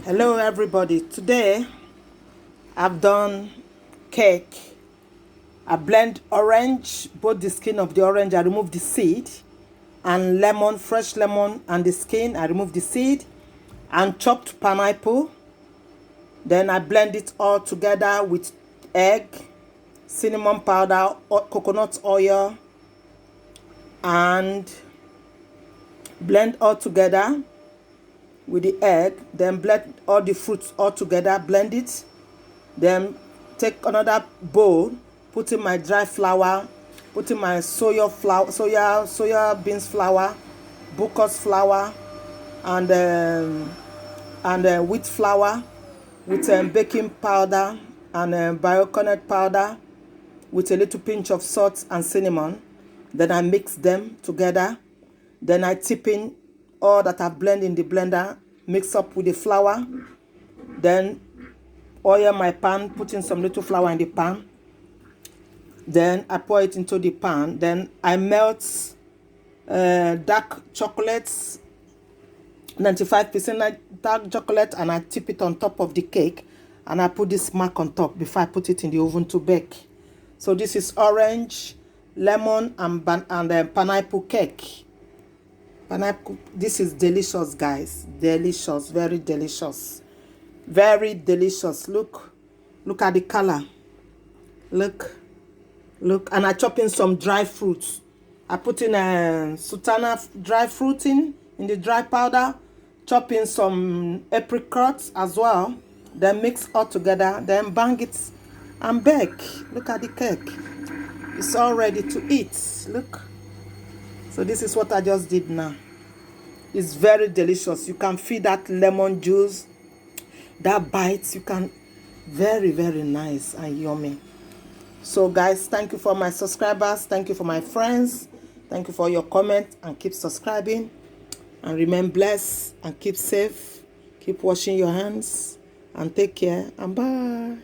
Hello everybody. Today I've done cake. I blend orange, both the skin of the orange, I remove the seed, and lemon, fresh lemon and the skin, I remove the seed, and chopped pineapple. Then I blend it all together with egg, cinnamon powder, coconut oil, and blend all together with the egg. Then blend all the fruits all together, blend it. Then take another bowl, put in my dry flour, put in my soya beans flour, buckwheat flour, and wheat flour with baking powder and barcanate powder with a little pinch of salt and cinnamon. Then I mix them together. Then I tip in all that I've blended in the blender, mix up with the flour. Then oil my pan, put in some little flour in the pan. Then I pour it into the pan. Then I melt dark chocolates, 95% dark chocolate, and I tip it on top of the cake. And I put this mark on top before I put it in the oven to bake. So this is orange, lemon, and pineapple cake. Pineapple. This is delicious, guys. Delicious, very delicious. Very delicious. Look at the color. Look, and I chop in some dry fruits. I put in a sultana dry fruit in the dry powder. Chop in some apricots as well. Then mix all together. Then bang it and bake. Look at the cake. It's all ready to eat. Look. So this is what I just did now. It's very delicious. You can feel that lemon juice, that bites. You can, very, very nice and yummy. So guys, thank you for my subscribers. Thank you for my friends. Thank you for your comment, and keep subscribing. And remain blessed and keep safe. Keep washing your hands and take care, and bye.